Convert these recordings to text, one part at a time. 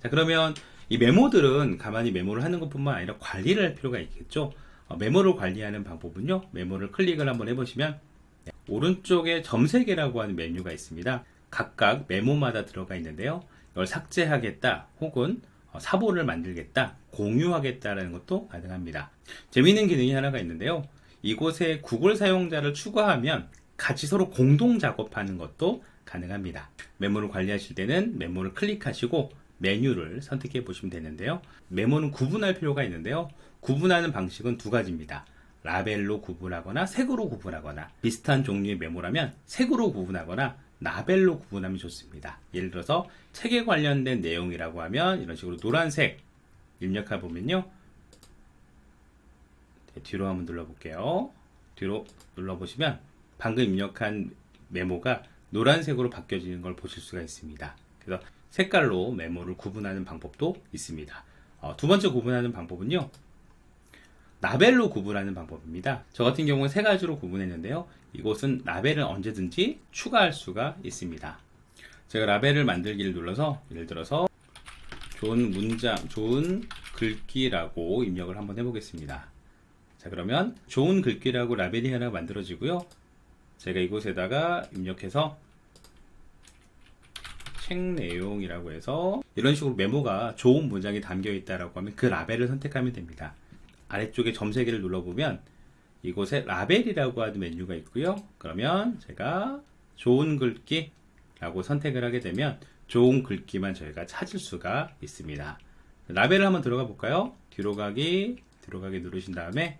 자, 그러면 이 메모들은 가만히 메모를 하는 것뿐만 아니라 관리를 할 필요가 있겠죠. 메모를 관리하는 방법은요, 메모를 클릭을 한번 해보시면 오른쪽에 점 3개라고 하는 메뉴가 있습니다. 각각 메모마다 들어가 있는데요, 이걸 삭제하겠다 혹은 사본을 만들겠다, 공유하겠다라는 것도 가능합니다. 재미있는 기능이 하나가 있는데요, 이곳에 구글 사용자를 추가하면 같이 서로 공동 작업하는 것도 가능합니다. 메모를 관리하실 때는 메모를 클릭하시고 메뉴를 선택해 보시면 되는데요, 메모는 구분할 필요가 있는데요, 구분하는 방식은 두 가지입니다. 라벨로 구분하거나 색으로 구분하거나, 비슷한 종류의 메모라면 색으로 구분하거나 라벨로 구분하면 좋습니다. 예를 들어서 책에 관련된 내용이라고 하면 이런 식으로 노란색 입력해 보면요, 뒤로 한번 눌러볼게요. 뒤로 눌러보시면 방금 입력한 메모가 노란색으로 바뀌어지는 걸 보실 수가 있습니다. 그래서 색깔로 메모를 구분하는 방법도 있습니다. 두 번째 구분하는 방법은요, 라벨로 구분하는 방법입니다. 저 같은 경우는 세 가지로 구분했는데요, 이곳은 라벨을 언제든지 추가할 수가 있습니다. 제가 라벨을 만들기를 눌러서 예를 들어서 좋은 문장, 좋은 글귀라고 입력을 한번 해보겠습니다. 자, 그러면 좋은 글귀라고 라벨이 하나 만들어지고요, 제가 이곳에다가 입력해서 책 내용이라고 해서 이런 식으로 메모가 좋은 문장이 담겨 있다라고 하면 그 라벨을 선택하면 됩니다. 아래쪽에 점 3개를 눌러보면 이곳에 라벨이라고 하는 메뉴가 있고요, 그러면 제가 좋은 글귀라고 선택을 하게 되면 좋은 글귀만 저희가 찾을 수가 있습니다. 라벨을 한번 들어가 볼까요? 뒤로 가기 누르신 다음에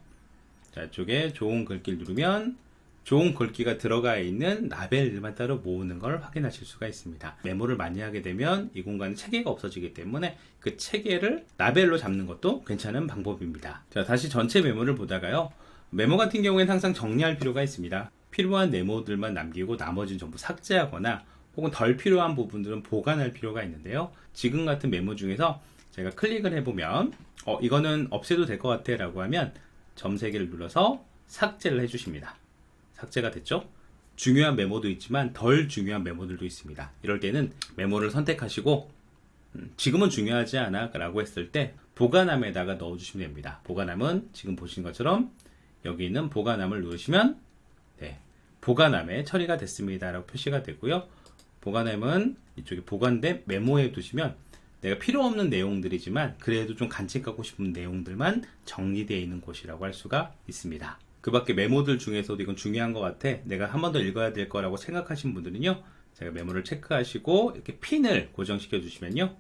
자, 이쪽에 좋은 글귀를 누르면 좋은 글귀가 들어가 있는 라벨들만 따로 모으는 걸 확인하실 수가 있습니다. 메모를 많이 하게 되면 이 공간에 체계가 없어지기 때문에 그 체계를 라벨로 잡는 것도 괜찮은 방법입니다. 자, 다시 전체 메모를 보다가요, 메모 같은 경우에는 항상 정리할 필요가 있습니다. 필요한 메모들만 남기고 나머지는 전부 삭제하거나 혹은 덜 필요한 부분들은 보관할 필요가 있는데요, 지금 같은 메모 중에서 제가 클릭을 해보면 이거는 없애도 될 것 같아 라고 하면 점 3개를 눌러서 삭제를 해주십니다. 삭제가 됐죠? 중요한 메모도 있지만 덜 중요한 메모들도 있습니다. 이럴 때는 메모를 선택하시고 지금은 중요하지 않아 라고 했을 때 보관함에다가 넣어주시면 됩니다. 보관함은 지금 보시는 것처럼 여기 있는 보관함을 누르시면 보관함에 처리가 됐습니다 라고 표시가 되고요, 보관함은 이쪽에 보관된 메모에 두시면 내가 필요 없는 내용들이지만 그래도 좀 간직하고 싶은 내용들만 정리되어 있는 곳이라고 할 수가 있습니다. 그 밖에 메모들 중에서도 이건 중요한 것 같아, 내가 한 번 더 읽어야 될 거라고 생각하신 분들은요, 제가 메모를 체크하시고 이렇게 핀을 고정시켜 주시면요,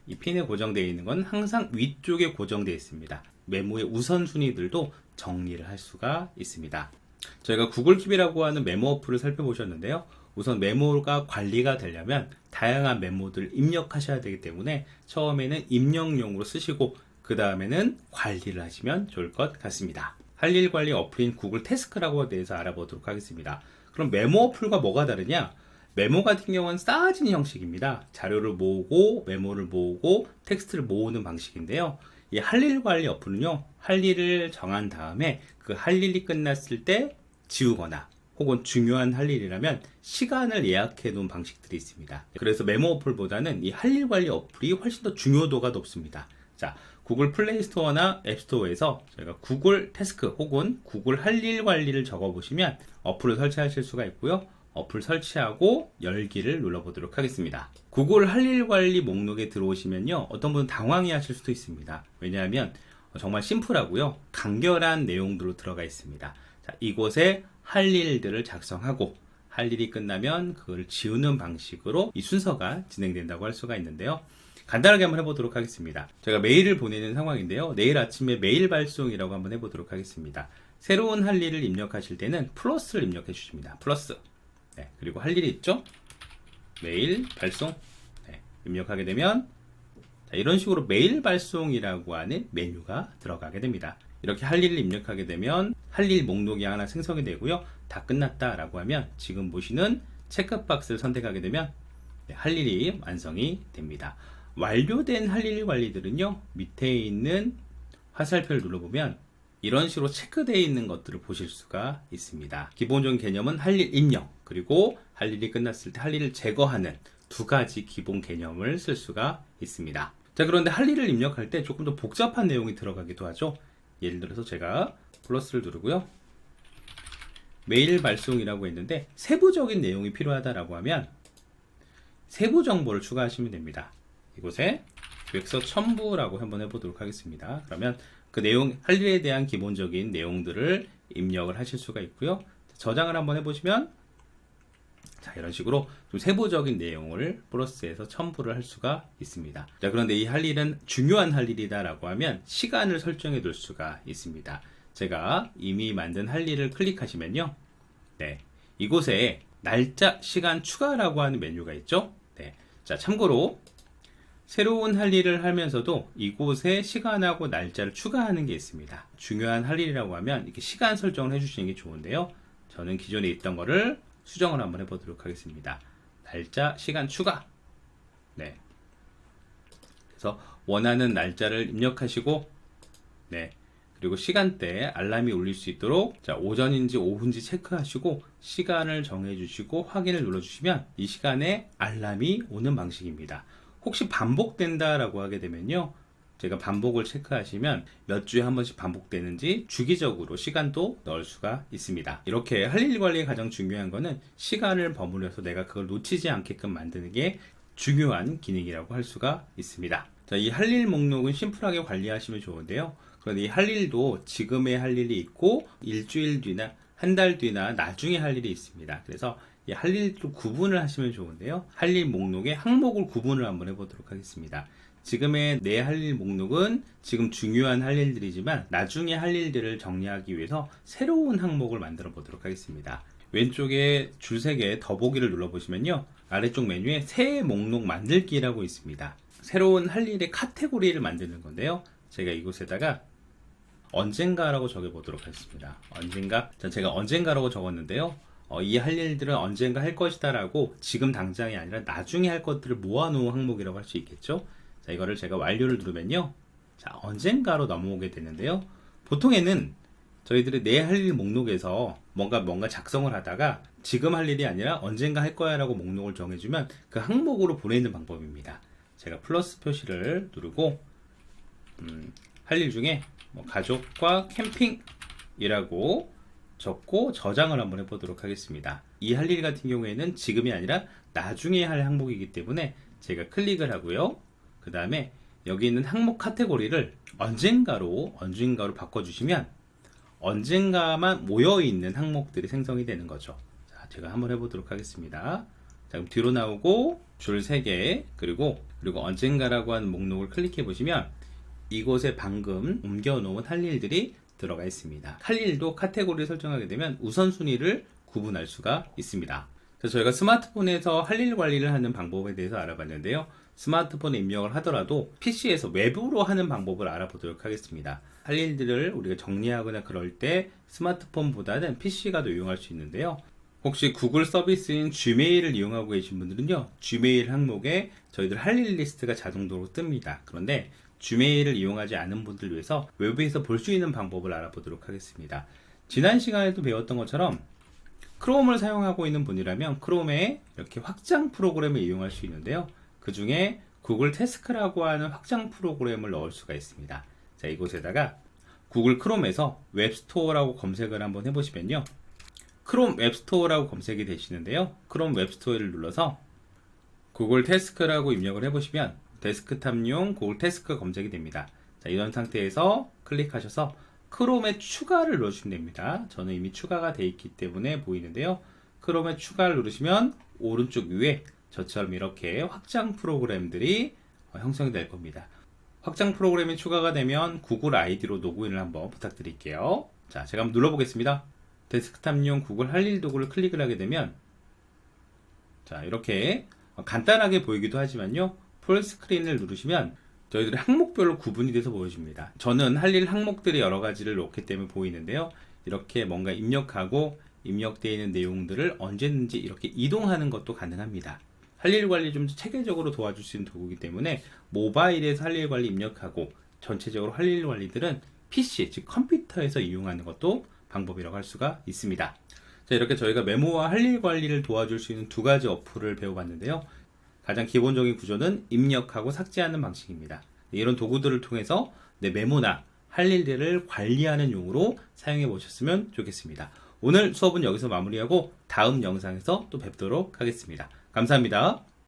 이 핀에 고정되어 있는 건 항상 위쪽에 고정되어 있습니다. 메모의 우선순위들도 정리를 할 수가 있습니다. 저희가 구글킵이라고 하는 메모 어플을 살펴보셨는데요, 우선 메모가 관리가 되려면 다양한 메모들을 입력하셔야 되기 때문에 처음에는 입력용으로 쓰시고 그 다음에는 관리를 하시면 좋을 것 같습니다. 할 일 관리 어플인 구글 태스크라고 대해서 알아보도록 하겠습니다. 그럼 메모 어플과 뭐가 다르냐? 메모 같은 경우는 쌓아지는 형식입니다. 자료를 모으고 메모를 모으고 텍스트를 모으는 방식인데요, 이 할 일 관리 어플은요, 할 일을 정한 다음에 그 할 일이 끝났을 때 지우거나 혹은 중요한 할 일이라면 시간을 예약해 놓은 방식들이 있습니다. 그래서 메모 어플보다는 이 할 일 관리 어플이 훨씬 더 중요도가 높습니다. 자, 구글 플레이 스토어나 앱 스토어에서 저희가 구글 태스크 혹은 구글 할 일 관리를 적어 보시면 어플을 설치하실 수가 있고요, 어플 설치하고 열기를 눌러보도록 하겠습니다. 구글 할 일 관리 목록에 들어오시면요, 어떤 분은 당황해 하실 수도 있습니다. 왜냐하면 정말 심플하고요, 간결한 내용들로 들어가 있습니다. 자, 이곳에 할 일들을 작성하고 할 일이 끝나면 그걸 지우는 방식으로 이 순서가 진행된다고 할 수가 있는데요, 간단하게 한번 해보도록 하겠습니다. 제가 메일을 보내는 상황인데요, 내일 아침에 메일 발송이라고 한번 해보도록 하겠습니다. 새로운 할 일을 입력하실 때는 플러스를 입력해 주십니다. 플러스. 그리고 할 일이 있죠? 메일 발송. 입력하게 되면 이런 식으로 메일 발송이라고 하는 메뉴가 들어가게 됩니다. 이렇게 할 일을 입력하게 되면 할 일 목록이 하나 생성이 되고요, 다 끝났다라고 하면 지금 보시는 체크박스를 선택하게 되면 할 일이 완성이 됩니다. 완료된 할 일 관리들은요, 밑에 있는 화살표를 눌러보면 이런 식으로 체크되어 있는 것들을 보실 수가 있습니다. 기본적인 개념은 할 일 입력, 그리고 할 일이 끝났을 때 할 일을 제거하는 두 가지 기본 개념을 쓸 수가 있습니다. 자, 그런데 할 일을 입력할 때 조금 더 복잡한 내용이 들어가기도 하죠. 예를 들어서 제가 플러스를 누르고요. 메일 발송이라고 했는데 세부적인 내용이 필요하다라고 하면 세부 정보를 추가하시면 됩니다. 이곳에 기획서 첨부라고 한번 해보도록 하겠습니다. 그러면 그 내용, 할 일에 대한 기본적인 내용들을 입력을 하실 수가 있고요. 저장을 한번 해보시면 자, 이런 식으로 좀 세부적인 내용을 플러스해서 첨부를 할 수가 있습니다. 자, 그런데 이 할 일은 중요한 할 일이다 라고 하면 시간을 설정해 둘 수가 있습니다. 제가 이미 만든 할 일을 클릭하시면요. 네, 이곳에 날짜, 시간 추가라고 하는 메뉴가 있죠. 네, 자, 참고로 새로운 할 일을 하면서도 이곳에 시간하고 날짜를 추가하는 게 있습니다. 중요한 할 일이라고 하면 이렇게 시간 설정을 해주시는 게 좋은데요. 저는 기존에 있던 거를 수정을 한번 해보도록 하겠습니다. 날짜, 시간 추가. 네. 그래서 원하는 날짜를 입력하시고, 네. 그리고 시간대 알람이 울릴 수 있도록 자, 오전인지 오후인지 체크하시고 시간을 정해주시고 확인을 눌러주시면 이 시간에 알람이 오는 방식입니다. 혹시 반복된다라고 하게 되면요. 제가 반복을 체크하시면 몇 주에 한 번씩 반복되는지 주기적으로 시간도 넣을 수가 있습니다. 이렇게 할 일 관리에 가장 중요한 거는 시간을 버무려서 내가 그걸 놓치지 않게끔 만드는 게 중요한 기능이라고 할 수가 있습니다. 자, 이 할 일 목록은 심플하게 관리하시면 좋은데요. 그런데 이 할 일도 지금의 할 일이 있고 일주일 뒤나 한 달 뒤나 나중에 할 일이 있습니다. 그래서 이 할 일도 구분을 하시면 좋은데요. 할 일 목록의 항목을 구분을 한번 해보도록 하겠습니다. 지금의 내 할 일 목록은 지금 중요한 할 일들이지만 나중에 할 일들을 정리하기 위해서 새로운 항목을 만들어 보도록 하겠습니다. 왼쪽에 줄 3개 더보기를 눌러보시면요. 아래쪽 메뉴에 새 목록 만들기라고 있습니다. 새로운 할 일의 카테고리를 만드는 건데요. 제가 이곳에다가 언젠가라고 적어보도록 하겠습니다. 언젠가. 제가 언젠가라고 적었는데요. 이 할 일들은 언젠가 할 것이다 라고 지금 당장이 아니라 나중에 할 것들을 모아놓은 항목이라고 할 수 있겠죠. 자, 이거를 제가 완료를 누르면요. 자, 언젠가로 넘어오게 되는데요. 보통에는 저희들이 내 할 일 목록에서 뭔가 작성을 하다가 지금 할 일이 아니라 언젠가 할 거야 라고 목록을 정해주면 그 항목으로 보내는 방법입니다. 제가 플러스 표시를 누르고 할 일 중에 가족과 캠핑이라고 적고 저장을 한번 해보도록 하겠습니다. 이 할 일 같은 경우에는 지금이 아니라 나중에 할 항목이기 때문에 제가 클릭을 하고요. 그 다음에 여기 있는 항목 카테고리를 언젠가로 바꿔주시면 언젠가만 모여있는 항목들이 생성이 되는 거죠. 자, 제가 한번 해보도록 하겠습니다. 자, 그럼 뒤로 나오고 줄 3개 그리고 언젠가라고 하는 목록을 클릭해 보시면 이곳에 방금 옮겨놓은 할 일들이 들어가 있습니다. 할 일도 카테고리를 설정하게 되면 우선순위를 구분할 수가 있습니다. 그래서 저희가 스마트폰에서 할 일 관리를 하는 방법에 대해서 알아봤는데요. 스마트폰에 입력을 하더라도 PC에서 외부로 하는 방법을 알아보도록 하겠습니다. 할 일들을 우리가 정리하거나 그럴 때 스마트폰보다는 PC가 더 이용할 수 있는데요. 혹시 구글 서비스인 Gmail을 이용하고 계신 분들은요. Gmail 항목에 저희들 할 일 리스트가 자동으로 뜹니다. 그런데 Gmail을 이용하지 않은 분들 위해서 외부에서 볼 수 있는 방법을 알아보도록 하겠습니다. 지난 시간에도 배웠던 것처럼 크롬을 사용하고 있는 분이라면 크롬에 이렇게 확장 프로그램을 이용할 수 있는데요. 그 중에 구글 태스크라고 하는 확장 프로그램을 넣을 수가 있습니다. 자, 이곳에다가 구글 크롬에서 웹스토어라고 검색을 한번 해보시면요. 크롬 웹스토어라고 검색이 되시는데요. 크롬 웹스토어를 눌러서 구글 태스크라고 입력을 해보시면 데스크탑용 구글 태스크 검색이 됩니다. 자, 이런 상태에서 클릭하셔서 크롬에 추가를 눌러주시면 됩니다. 저는 이미 추가가 되어 있기 때문에 보이는데요. 크롬에 추가를 누르시면 오른쪽 위에 저처럼 이렇게 확장 프로그램들이 형성이 될 겁니다. 확장 프로그램이 추가가 되면 구글 아이디로 로그인을 한번 부탁드릴게요. 자, 제가 한번 눌러보겠습니다. 데스크탑용 구글 할 일 도구를 클릭을 하게 되면 자, 이렇게 간단하게 보이기도 하지만요. 풀스크린을 누르시면 저희들이 항목별로 구분이 돼서 보여집니다. 저는 할 일 항목들이 여러 가지를 놓기 때문에 보이는데요. 이렇게 뭔가 입력하고 입력되어 있는 내용들을 언제든지 이렇게 이동하는 것도 가능합니다. 할 일 관리 좀 체계적으로 도와줄 수 있는 도구이기 때문에 모바일에서 할 일 관리 입력하고 전체적으로 할 일 관리들은 PC, 즉 컴퓨터에서 이용하는 것도 방법이라고 할 수가 있습니다. 자, 이렇게 저희가 메모와 할 일 관리를 도와줄 수 있는 두 가지 어플을 배워봤는데요. 가장 기본적인 구조는 입력하고 삭제하는 방식입니다. 이런 도구들을 통해서 내 메모나 할 일들을 관리하는 용으로 사용해 보셨으면 좋겠습니다. 오늘 수업은 여기서 마무리하고 다음 영상에서 또 뵙도록 하겠습니다. 감사합니다.